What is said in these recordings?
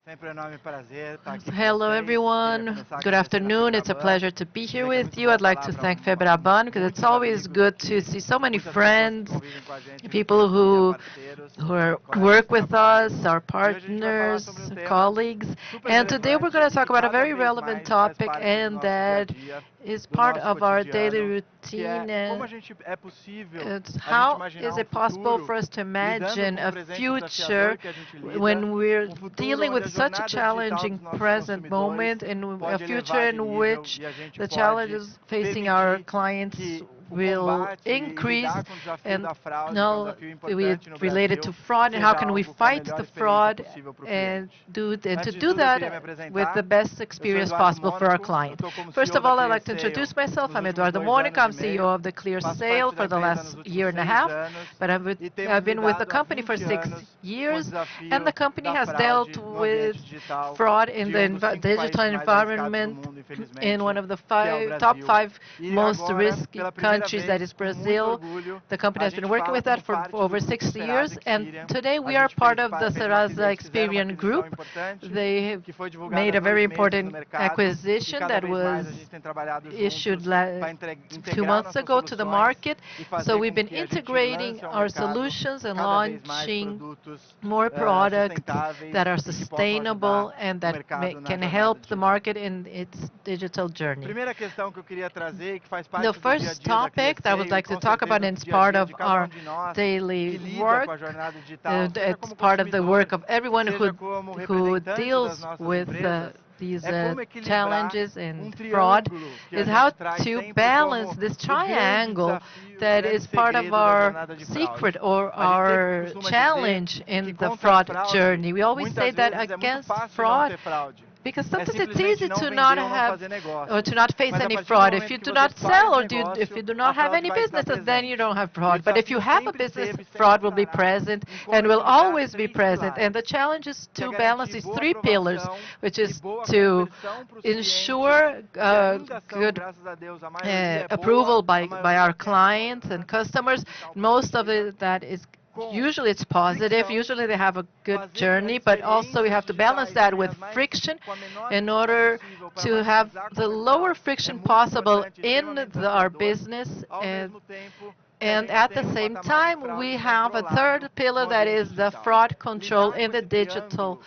Hello, everyone. Good afternoon. It's a pleasure to be here with you. I'd like to thank FEBRABAN because it's always good to see so many friends, people who work with us, our partners, colleagues. And today we're going to talk about a very relevant topic, and that is part of our daily routine. And it's how is it possible for us to imagine a future when we're dealing with such a challenging present moment, and a future in which the challenges facing our clients will increase, and now we related to fraud, and how can we fight the fraud and to do that with the best experience possible for our client. First of all, I'd like to introduce myself. I'm Eduardo Mônica. I'm CEO of the Clear Sale for the last year and a half, but I've been with the company for 6 years, and the company has dealt with fraud in the digital environment in one of the top 5 most risky countries, that is Brazil. The company has been working with that for over 6 years, and today we are part of the Serasa Experian Group. They made a very important acquisition that was issued 2 months ago to the market. So we've been integrating our solutions and launching more products that are sustainable and that can help the market in its digital journey. The first topic that I would like to talk about, and it's part of our daily work, it's part of the work of everyone who deals with these challenges and fraud, is how to balance this triangle that is part of our secret or our challenge in the fraud journey. We always say that against fraud, because sometimes it's easy to not have or to not face any fraud. If you do not sell or if you do not have any businesses, then you don't have fraud. But if you have a business, fraud will be present and will always be present. And the challenge is to balance these 3 pillars, which is to ensure good approval by our clients and customers. Most of that is usually it's positive. Usually they have a good journey, but also we have to balance that with friction in order to have the lower friction possible in our business. And at the same time, we have a third pillar, that is the fraud control in the digital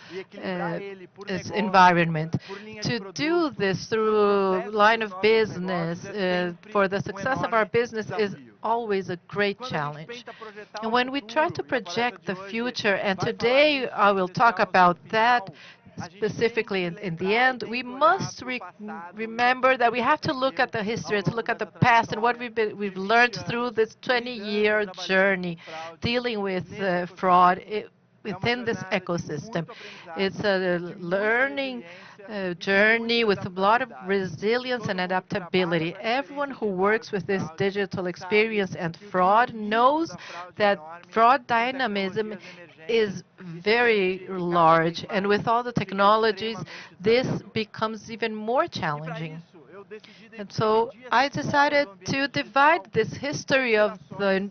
environment. To do this through line of business for the success of our business is always a great challenge. And when we try to project the future, and today I will talk about that specifically in the end, we must remember that we have to look at the history, to look at the past, and what we've learned through this 20-year journey dealing with fraud within this ecosystem. It's a learning journey with a lot of resilience and adaptability. Everyone who works with this digital experience and fraud knows that fraud dynamism is very large, and with all the technologies, this becomes even more challenging. And so I decided to divide this history of the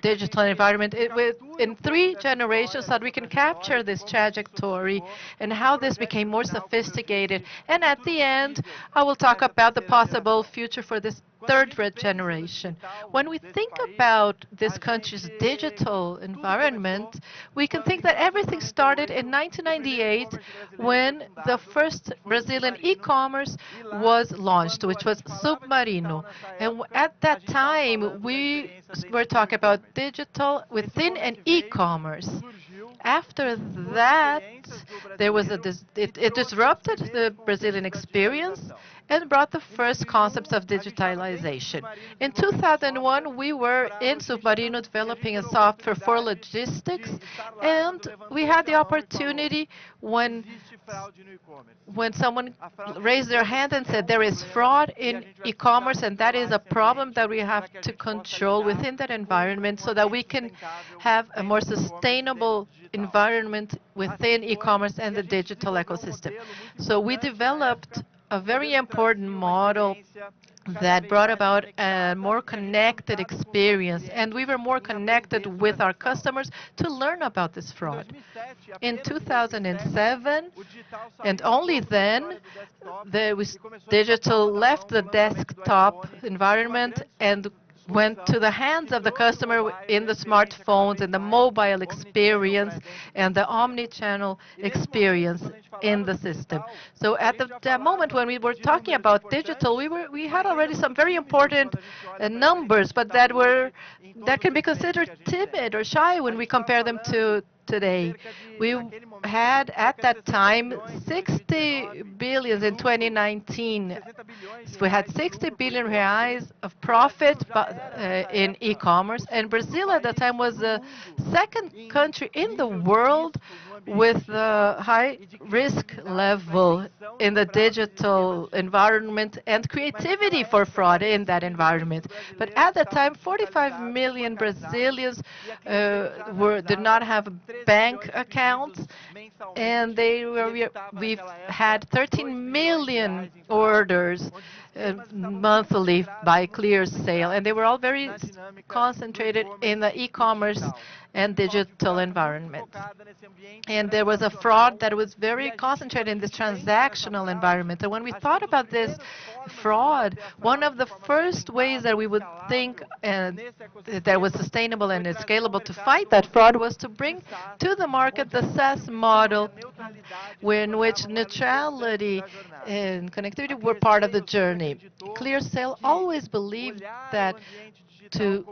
digital environment in 3 generations, so that we can capture this trajectory and how this became more sophisticated. And at the end, I will talk about the possible future for this 3rd generation. When we think about this country's digital environment, we can think that everything started in 1998 when the first Brazilian e-commerce was launched, which was Submarino. And at that time, we were talking about digital within an e-commerce. After that, there was it disrupted the Brazilian experience and brought the first concepts of digitalization. In 2001, we were in Submarino developing a software for logistics, and we had the opportunity when someone raised their hand and said there is fraud in e-commerce, and that is a problem that we have to control within that environment so that we can have a more sustainable environment within e-commerce and the digital ecosystem. So we developed a very important model that brought about a more connected experience, and we were more connected with our customers to learn about this fraud. In 2007, and only then, digital left the desktop environment and went to the hands of the customer in the smartphones and the mobile experience and the omni-channel experience in the system. So at the moment when we were talking about digital, we had already some very important numbers, but that can be considered timid or shy when we compare them to today. We had at that time 60 billion in 2019. So we had 60 billion reais of profit in e-commerce, and Brazil at that time was the second country in the world with the high risk level in the digital environment and creativity for fraud in that environment. But at that time, 45 million Brazilians did not have bank accounts, and we've had 13 million orders monthly by clear sale, and they were all very concentrated in the e-commerce and digital environment. And there was a fraud that was very concentrated in this transactional environment. And when we thought about this fraud, one of the first ways that we would think that was sustainable and scalable to fight that fraud was to bring to the market the SaaS model, in which neutrality and connectivity were part of the journey. ClearSale always believed that to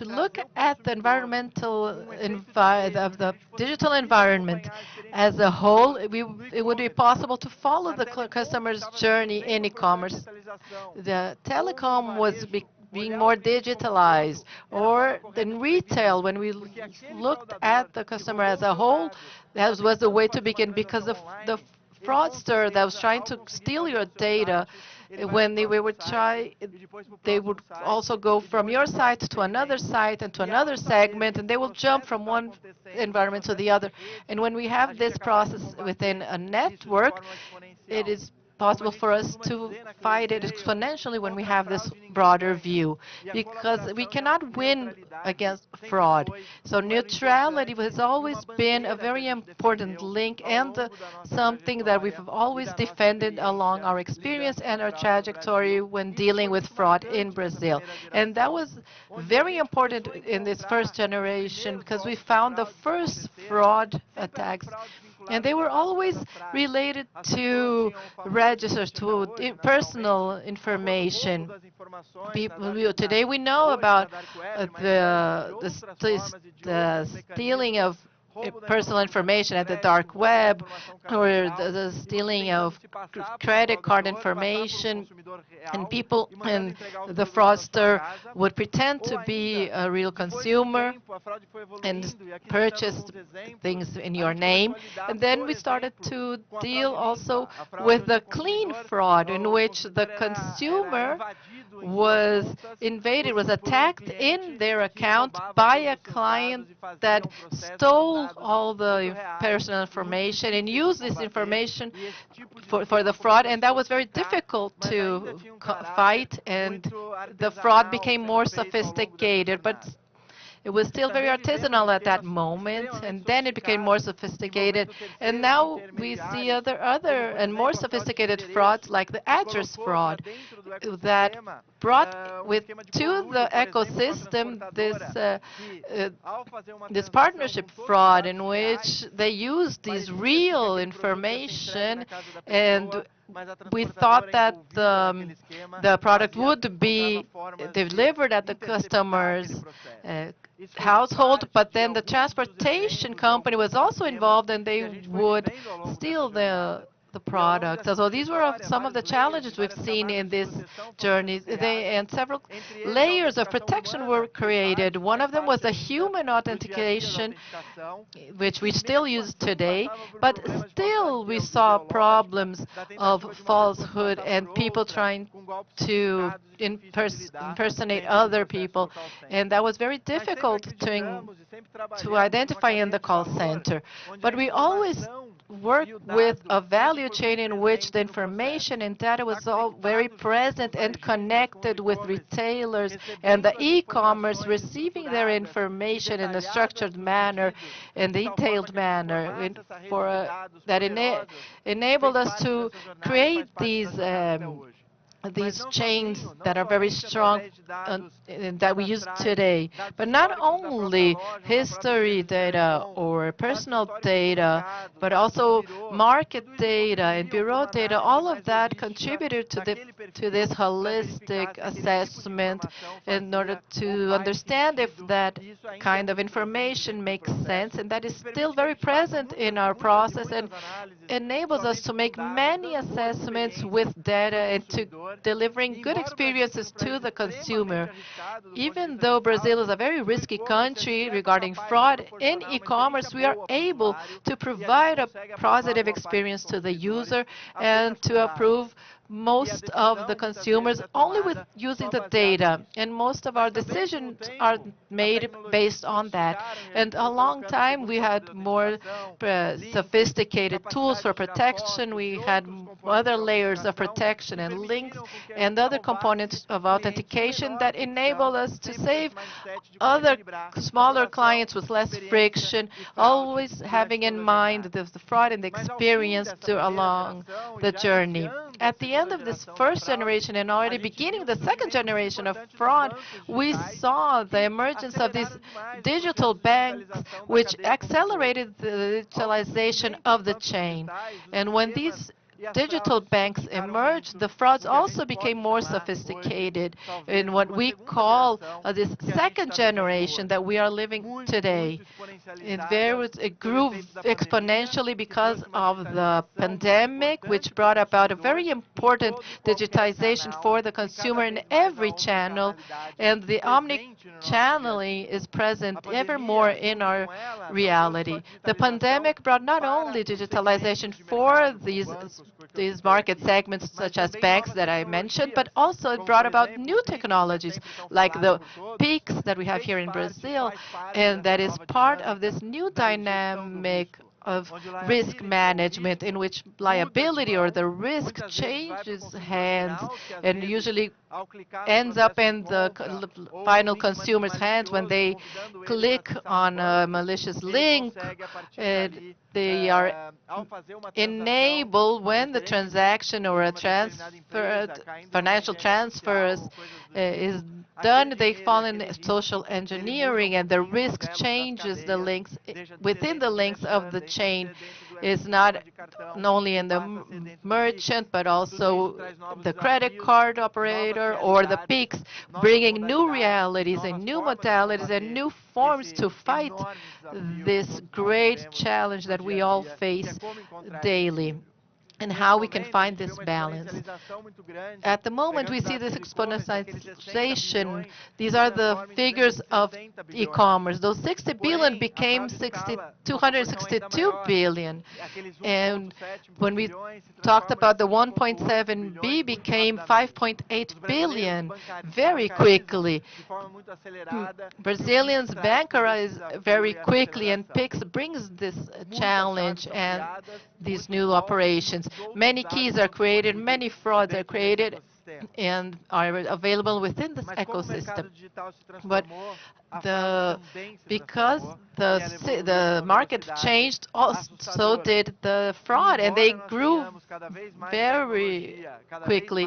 look at the environmental of the digital environment as a whole, it would be possible to follow the customer's journey in e-commerce. The telecom was being more digitalized, or in retail, when we looked at the customer as a whole, that was the way to begin, because of the fraudster that was trying to steal your data. When they would also go from your site to another site and to another segment, and they will jump from one environment to the other. And when we have this process within a network, it is possible for us to fight it exponentially when we have this broader view, because we cannot win against fraud. So neutrality has always been a very important link and something that we've always defended along our experience and our trajectory when dealing with fraud in Brazil. And that was very important in this first generation, because we found the first fraud attacks, and they were always related to registers, to personal information. Today we know about the stealing of personal information at the dark web, or the stealing of credit card information, and the fraudster would pretend to be a real consumer and purchase things in your name. And then we started to deal also with the clean fraud, in which the consumer was invaded, was attacked in their account by a client that stole all the personal information and used this information for the fraud. And that was very difficult to fight, and the fraud became more sophisticated. But it was still very artisanal at that moment, and then it became more sophisticated. And now we see other and more sophisticated frauds, like the address fraud, that brought to the ecosystem this partnership fraud, in which they used this real information, and we thought that the product would be delivered at the customer's household, but then the transportation company was also involved, and they would steal the product. So these were some of the challenges we've seen in this journey. And several layers of protection were created. One of them was the human authentication, which we still use today, but still we saw problems of falsehood and people trying to impersonate other people, and that was very difficult to identify in the call center. But we always work with a value chain in which the information and data was all very present and connected with retailers and the e-commerce receiving their information in a structured manner, in detailed manner, that enabled us to create these chains that are very strong that we use today. But not only history data or personal data, but also market data and bureau data, all of that contributed to this holistic assessment in order to understand if that kind of information makes sense, and that is still very present in our process and enables us to make many assessments with data and to delivering good experiences to the consumer. Even though Brazil is a very risky country regarding fraud, in e-commerce we are able to provide a positive experience to the user and to approve most of the consumers only with using the data, and most of our decisions are made based on that. And a long time we had more sophisticated tools for protection. We had other layers of protection and links and other components of authentication that enable us to save other smaller clients with less friction, always having in mind the fraud and the experience along the journey. At the end of this first generation and already beginning the second generation of fraud, we saw the emergence of these digital banks, which accelerated the digitalization of the chain. And when these digital banks emerged, the frauds also became more sophisticated in what we call this second generation that we are living today. It grew exponentially because of the pandemic, which brought about a very important digitization for the consumer in every channel, and the omni-channeling is present ever more in our reality. The pandemic brought not only digitalization for these market segments such as banks that I mentioned, but also it brought about new technologies like the peaks that we have here in Brazil, and that is part of this new dynamic of risk management in which liability or the risk changes hands and usually ends up in the final consumer's hands when they click on a malicious link. They are enabled when the transaction or a financial transfer is done, they fall in social engineering, and the risk changes the links within the links of the chain. Is not only in the merchant, but also the credit card operator or the peaks, bringing new realities and new modalities and new forms to fight this great challenge that we all face daily, and how we can find this balance. At the moment, we see this exponentialization. These are the figures of e-commerce. Those 60 billion became 262 billion. And when we talked about the 1.7 B became 5.8 billion very quickly. Brazilians bankerize very quickly, and Pix brings this challenge and these new operations. Many keys are created, many frauds are created and are available within this ecosystem. But because the market changed, so did the fraud, and they grew very quickly.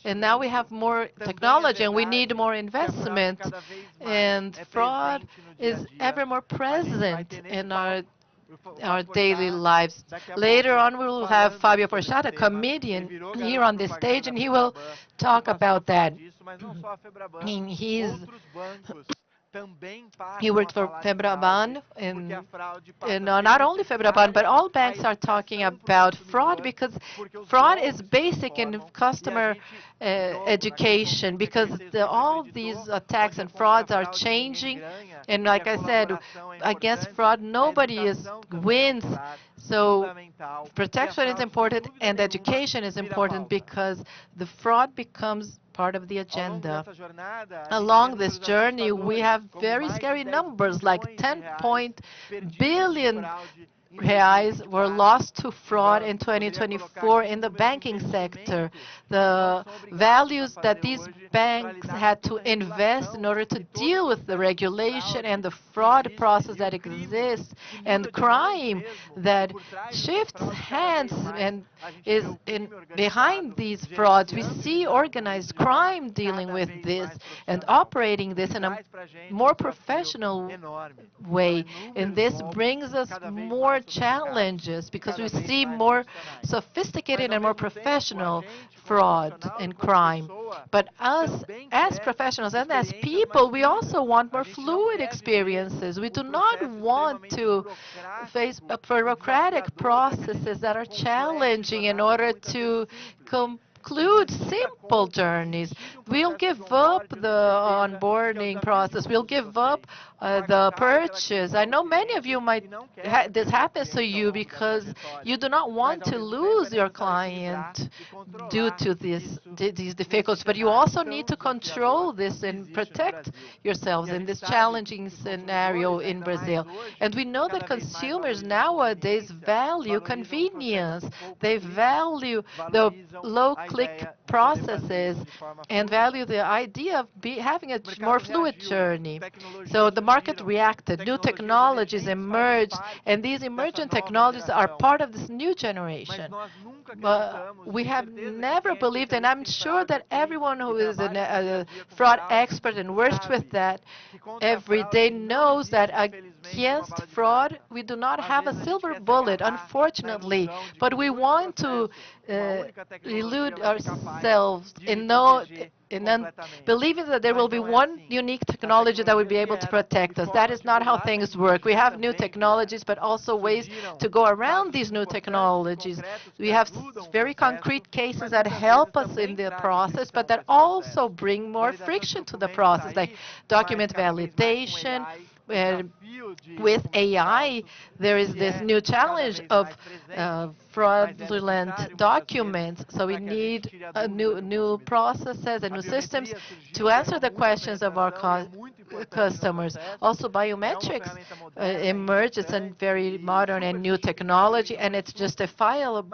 And now we have more technology and we need more investment, and fraud is ever more present in our daily lives. Later on, we will have Fabio Porchat, a comedian, here on this stage, and he will talk about that. He worked for FEBRABAN, and not only FEBRABAN, but all banks are talking about fraud, because fraud is basic in customer education, because all these attacks and frauds are changing. And like I said, against fraud, nobody wins. So protection is important and education is important, because the fraud becomes part of the agenda. Along this journey, we have very scary numbers like 10 billion reais were lost to fraud in 2024 in the banking sector. The values that these banks had to invest in order to deal with the regulation and the fraud process that exists and crime that shifts hands and is behind these frauds. We see organized crime dealing with this and operating this in a more professional way. And this brings us more challenges because we see more sophisticated and more professional fraud and crime. But us, as professionals and as people, we also want more fluid experiences. We do not want to face bureaucratic processes that are challenging in order to conclude simple journeys. We'll give up the onboarding process. We'll give up the purchase. I know many of you might, this happens to you because you do not want to lose your client due to these difficulties, but you also need to control this and protect yourselves in this challenging scenario in Brazil. And we know that consumers nowadays value convenience. They value the low-click processes and value the idea of having a more fluid journey. So the market reacted, new technologies emerged, and these emergent technologies are part of this new generation. But we have never believed, and I'm sure that everyone who is a fraud expert and works with that every day knows that against fraud, we do not have a silver bullet, unfortunately. But we want to elude ourselves and believing that there will be one unique technology that will be able to protect us. That is not how things work. We have new technologies, but also ways to go around these new technologies. We have very concrete cases that help us in the process, but that also bring more friction to the process, like document validation. With AI, there is this new challenge of fraudulent documents. So we need new processes and new systems to answer the questions of our customers. Also, biometrics emerges a very modern and new technology, and it's justifiable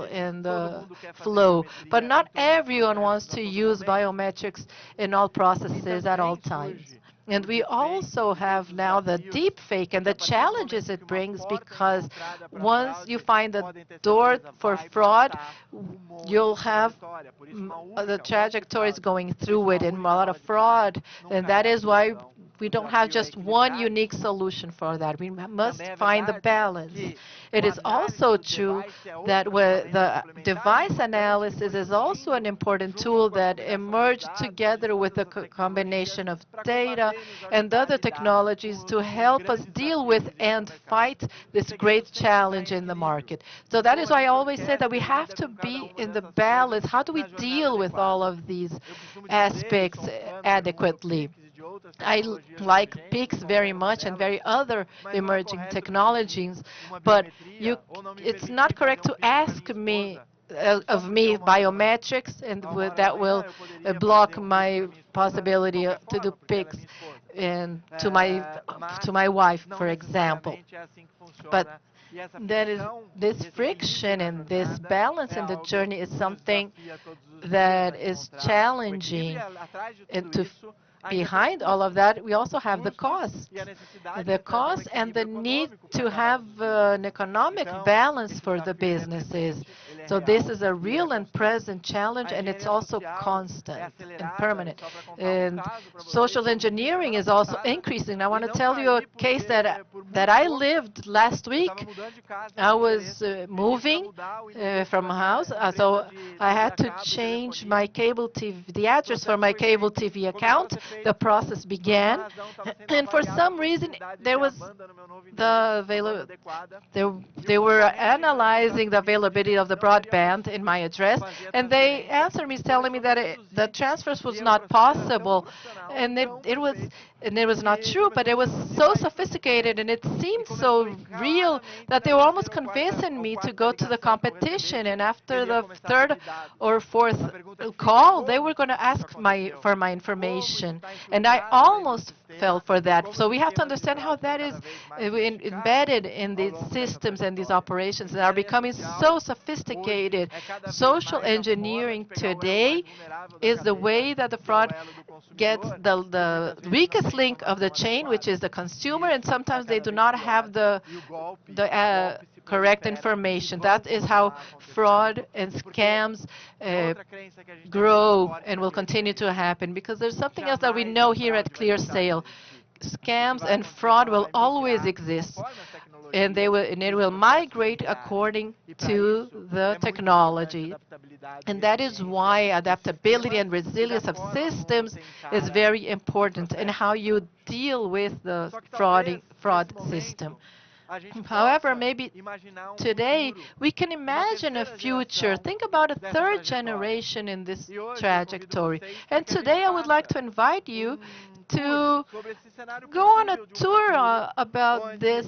in the flow. But not everyone wants to use biometrics in all processes at all times. And we also have now the deep fake and the challenges it brings, because once you find the door for fraud, you'll have the trajectories going through it and a lot of fraud. And that is why we don't have just one unique solution for that. We must find the balance. It is also true that the device analysis is also an important tool that emerged together with a combination of data and other technologies to help us deal with and fight this great challenge in the market. So that is why I always say that we have to be in the balance. How do we deal with all of these aspects adequately? I like PIX very much and very other emerging technologies, but it's not correct to ask me of me biometrics, and that will block my possibility to do PIX and to my wife, for example. But that is this friction and this balance in the journey is something that is challenging, and behind all of that, we also have the cost and the need to have an economic balance for the businesses. So this is a real and present challenge, and it's also constant and permanent. And social engineering is also increasing. I want to tell you a case that I lived last week. I was moving from a house, so I had to change my cable TV, the address for my cable TV account. The process began, and for some reason, there was they were analyzing the availability of the broadband in my address, and they answered me telling me that the transfers was not possible, and it was not true, but it was so sophisticated and it seemed so real that they were almost convincing me to go to the competition. And after the third or fourth call, they were going to ask for my information. And I almost fell for that. So we have to understand how that is embedded in these systems and these operations that are becoming so sophisticated. Social engineering today is the way that the fraud gets the weakest link of the chain, which is the consumer, and sometimes they do not have the correct information. That is how fraud and scams grow and will continue to happen, because there's something else that we know here at ClearSale. Scams and fraud will always exist, and it will migrate according to the technology. And that is why adaptability and resilience of systems is very important in how you deal with the fraud system. However, maybe today we can imagine a future. Think about a third generation in this trajectory. And today I would like to invite you to go on a tour about this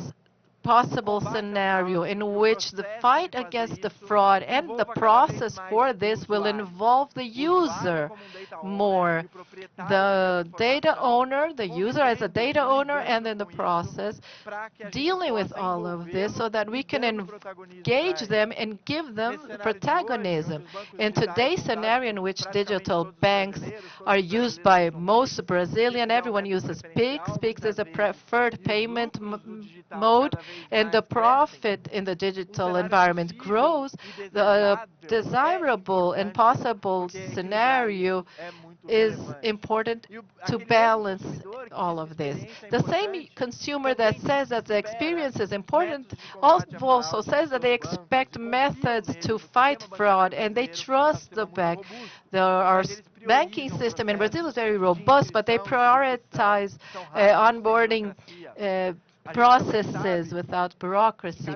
possible scenario in which the fight against the fraud and the process for this will involve the user more. The data owner, the user as a data owner, and then the process dealing with all of this so that we can engage them and give them protagonism. In today's scenario in which digital banks are used by most Brazilian, everyone uses Pix. Pix is a preferred payment mode, and the profit in the digital environment grows. The desirable and possible scenario is important to balance all of this. The same consumer that says that the experience is important also says that they expect methods to fight fraud, and they trust the bank. Our banking system in Brazil is very robust, but they prioritize onboarding processes without bureaucracy.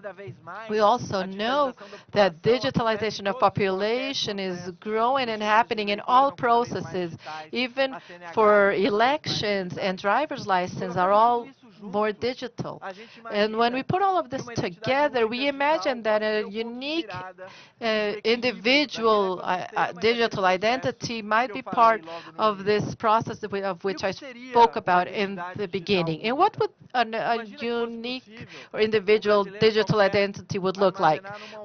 We also know that digitalization of population is growing and happening in all processes. Even for elections and driver's license are all more digital. And when we put all of this together, we imagine that a unique individual digital identity might be part of this process of which I spoke about in the beginning. And what would a unique or individual digital identity would look like?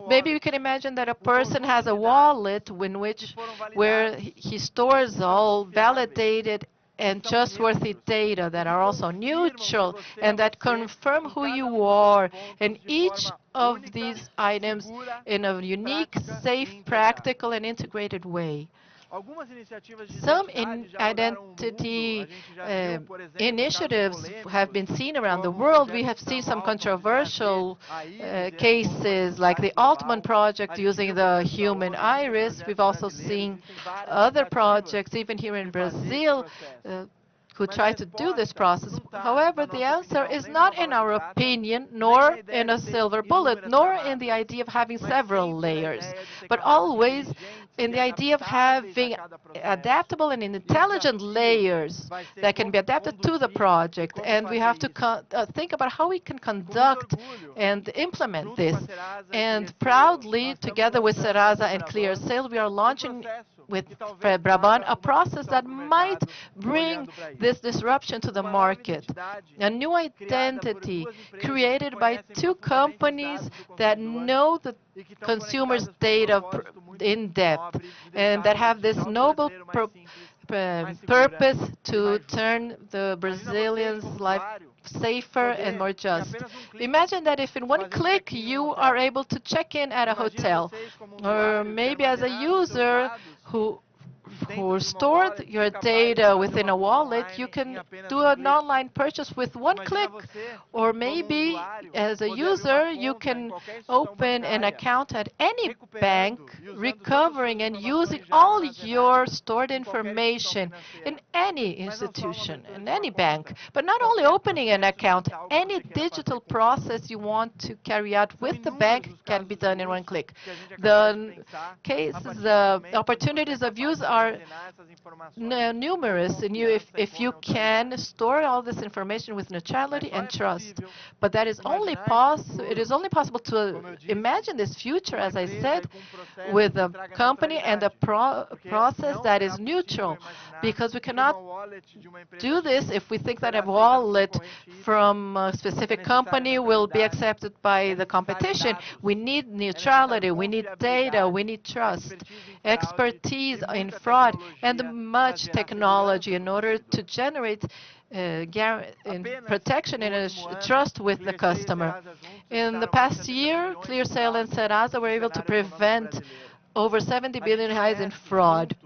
Maybe we can imagine that a person has a wallet where he stores all validated and trustworthy data that are also neutral and that confirm who you are, and each of these items in a unique, safe, practical, and integrated way. Some identity initiatives have been seen around the world. We have seen some controversial cases like the Altman project using the human iris. We've also seen other projects, even here in Brazil, who try to do this process. However, the answer is not in our opinion, nor in a silver bullet, nor in the idea of having several layers, but always in the idea of having adaptable and intelligent layers that can be adapted to the project. And we have to think about how we can conduct and implement this. And proudly, together with Serasa and ClearSale, we are launching with FEBRABAN a process that might bring this disruption to the market. A new identity created by two companies that know the consumer's data in depth and that have this noble purpose to turn the Brazilians' life safer and more just. Imagine that if in one click you are able to check in at a hotel, or maybe as a user who stored your data within a wallet, you can do an online purchase with one click. Or maybe as a user, you can open an account at any bank, recovering and using all your stored information in any institution, in any bank. But not only opening an account, any digital process you want to carry out with the bank can be done in one click. The cases, the opportunities of use are are numerous, and if you can store all this information with neutrality and trust. But that is only it is only possible to imagine this future, as I said, with a company and a process that is neutral, because we cannot do this if we think that a wallet from a specific company will be accepted by the competition. We need neutrality, we need data, we need trust, expertise in fraud, and much technology in order to generate protection and trust with the customer. In the past year, ClearSale and Serasa were able to prevent over 70 billion reais in fraud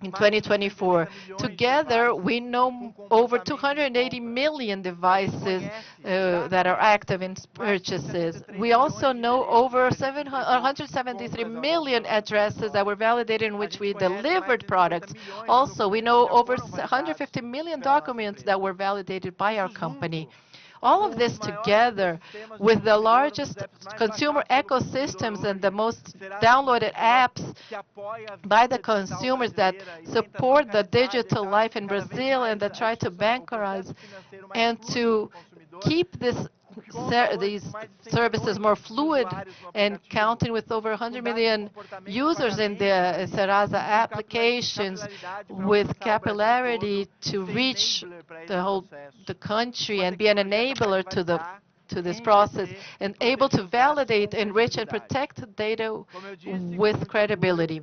in 2024. Together, we know over 280 million devices that are active in purchases. We also know over 173 million addresses that were validated in which we delivered products. Also, we know over 150 million documents that were validated by our company. All of this together with the largest consumer ecosystems and the most downloaded apps by the consumers that support the digital life in Brazil and that try to bankarize and to keep these services more fluid, and counting with over 100 million users in the Serasa applications, with capillarity to reach the country and be an enabler to this process, and able to validate, enrich, and protect data with credibility.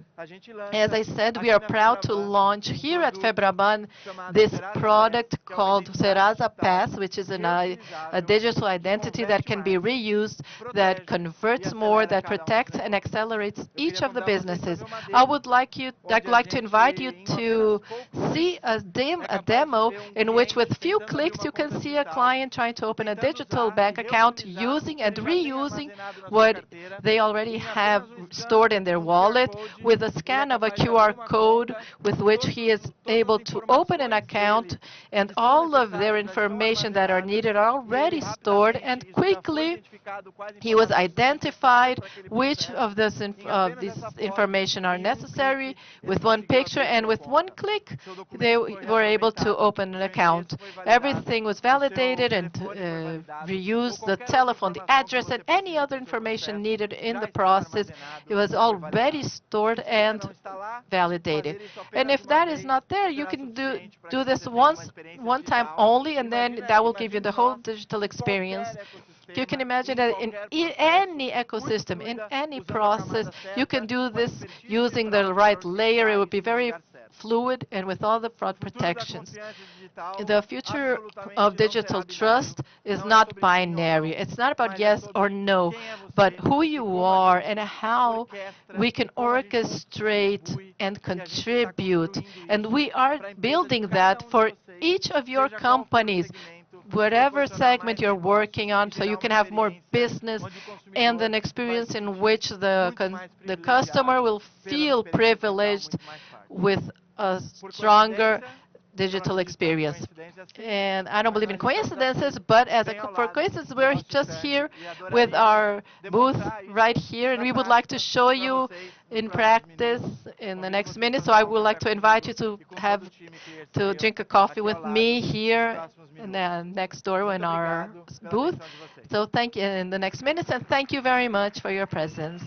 As I said, we are proud to launch here at FEBRABAN this product called Serasa Pass, which is a digital identity that can be reused, that converts more, that protects and accelerates each of the businesses. I'd like to invite you to see a demo in which with few clicks you can see a client trying to open a digital bank account using and reusing what they already have stored in their wallet, with a scan of a QR code with which he is able to open an account, and all of their information that are needed are already stored, and quickly he was identified which of this information are necessary with one picture, and with one click they were able to open an account. Everything was validated and reused, the telephone, the address, and any other information needed in the process. It was already stored and validated. And if that is not there, you can do this one time only, and then that will give you the whole digital experience. You can imagine that in any ecosystem, in any process, you can do this using the right layer. It would be very fluid and with all the fraud protections. The future of digital trust is not binary. It's not about yes or no, but who you are and how we can orchestrate and contribute. And we are building that for each of your companies, whatever segment you're working on, so you can have more business and an experience in which the customer will feel privileged with a stronger digital experience. And I don't believe in coincidences, but for coincidence, we're just here with our booth right here, and we would like to show you in practice in the next minute. So I would like to invite you to drink a coffee with me here next door in our booth. So thank you in the next minutes, and thank you very much for your presence.